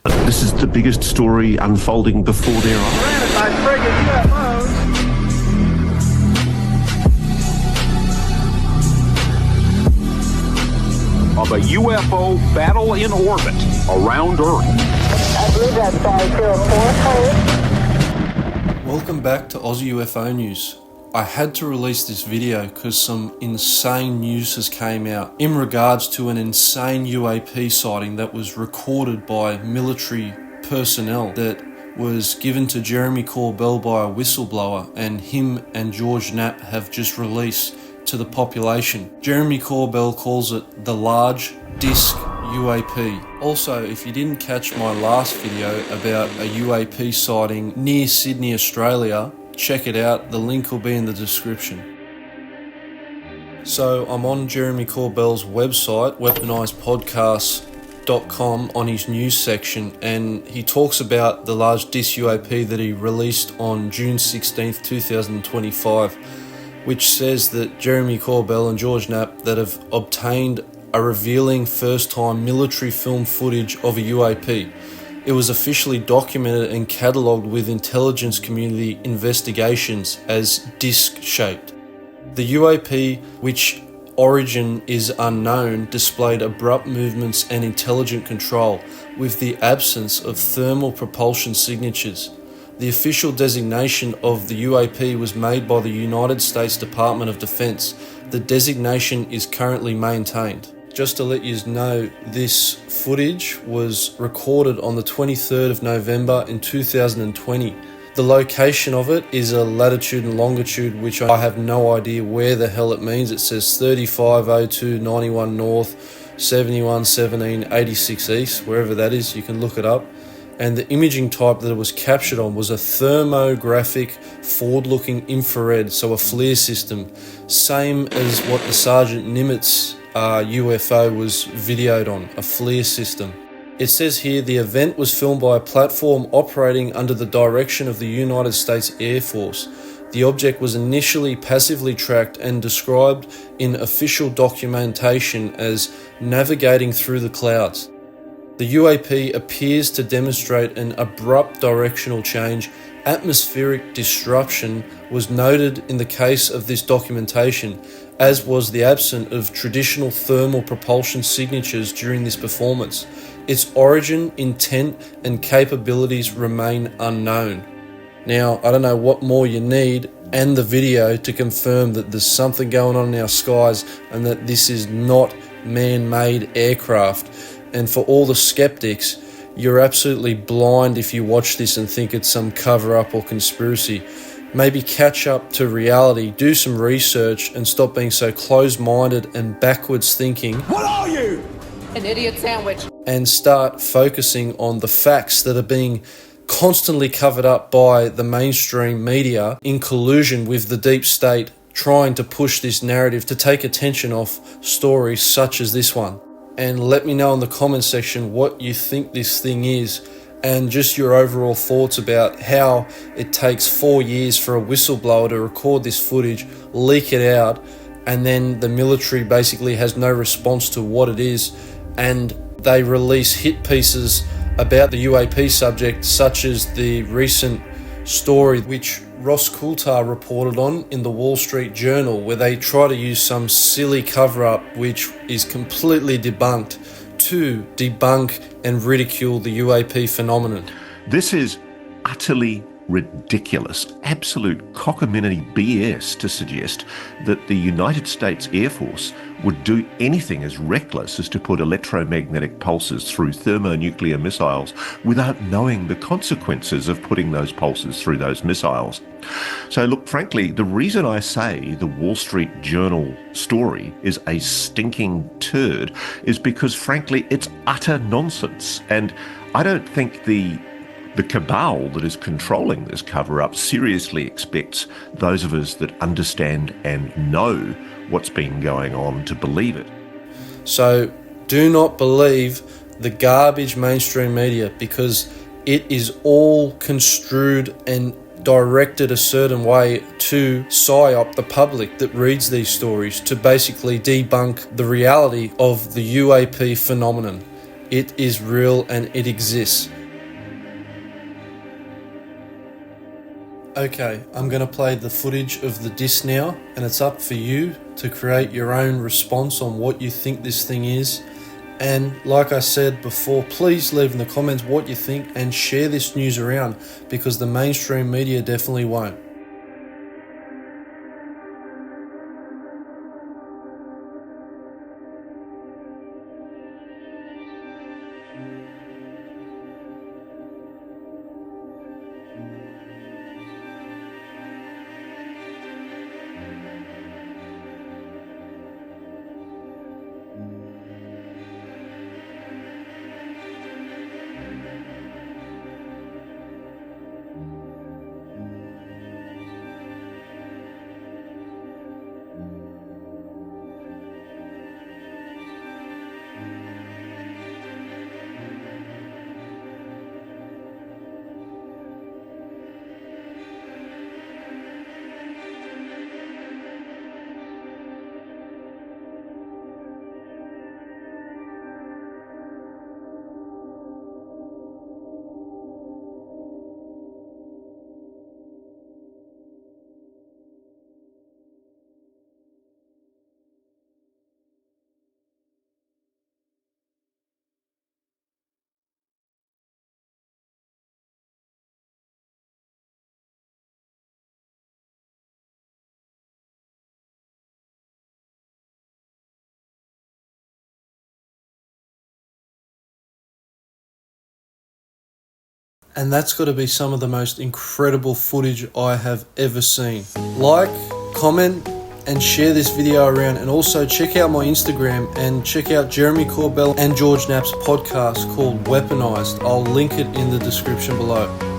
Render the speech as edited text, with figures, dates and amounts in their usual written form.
This is the biggest story unfolding before their eyes. Of a UFO battle in orbit around Earth. I believe that's 504. Welcome back to AussieUFOnews. I had to release this video because some insane news has came out in regards to an insane UAP sighting that was recorded by military personnel that was given to Jeremy Corbell by a whistleblower, and him and George Knapp have just released to the population. Jeremy Corbell calls it the Large Disc UAP. Also, if you didn't catch my last video about a UAP sighting near Sydney, Australia, check it out. The link will be in the description. So I'm on Jeremy Corbell's website, weaponizedpodcasts.com, on his news section, and he talks about the Large Disc UAP that he released on June 16th, 2025, which says that Jeremy Corbell and George Knapp that have obtained a revealing first-time military film footage of a UAP. It was officially documented and catalogued with intelligence community investigations as disc-shaped. The UAP, which origin is unknown, displayed abrupt movements and intelligent control with the absence of thermal propulsion signatures. The official designation of the UAP was made by the United States Department of Defense. The designation is currently maintained. Just to let you know, this footage was recorded on the 23rd of November in 2020. The location of it is a latitude and longitude, which I have no idea where the hell it means. It says 3502 91 north, 7117 86 east, wherever that is, you can look it up. And the imaging type that it was captured on was a thermographic forward-looking infrared, so a FLIR system, same as what the Sergeant Nimitz UFO was videoed on, a FLIR system. It says here the event was filmed by a platform operating under the direction of the United States Air Force. The object was initially passively tracked and described in official documentation as navigating through the clouds. The UAP appears to demonstrate an abrupt directional change. Atmospheric disruption was noted in the case of this documentation, as was the absence of traditional thermal propulsion signatures during this performance. Its origin, intent, and capabilities remain unknown. Now, I don't know what more you need and the video to confirm that there's something going on in our skies and that this is not man-made aircraft. And for all the skeptics, you're absolutely blind if you watch this and think it's some cover-up or conspiracy. Maybe catch up to reality, do some research, and stop being so closed-minded and backwards thinking. What are you? An idiot sandwich. And start focusing on the facts that are being constantly covered up by the mainstream media in collusion with the deep state, trying to push this narrative to take attention off stories such as this one. And let me know in the comment section what you think this thing is, and just your overall thoughts about how it takes 4 years for a whistleblower to record this footage, leak it out, and then the military basically has no response to what it is, and they release hit pieces about the UAP subject, such as the recent story which Ross Coulter reported on in the Wall Street Journal, where they try to use some silly cover-up which is completely debunked to debunk and ridicule the UAP phenomenon. This is utterly ridiculous, absolute cockamamie BS to suggest that the United States Air Force would do anything as reckless as to put electromagnetic pulses through thermonuclear missiles without knowing the consequences of putting those pulses through those missiles. So look, frankly, the reason I say the Wall Street Journal story is a stinking turd is because, frankly, it's utter nonsense. And I don't think the cabal that is controlling this cover-up seriously expects those of us that understand and know what's been going on to believe it. So do not believe the garbage mainstream media, because it is all construed and directed a certain way to psyop the public that reads these stories, to basically debunk the reality of the UAP phenomenon. It is real and it exists. Okay, I'm going to play the footage of the disc now, and it's up for you to create your own response on what you think this thing is. And like I said before, please leave in the comments what you think and share this news around, because the mainstream media definitely won't. And that's got to be some of the most incredible footage I have ever seen. Like, comment, and share this video around, and also check out my Instagram and check out Jeremy Corbell and George Knapp's podcast called Weaponized. I'll link it in the description below.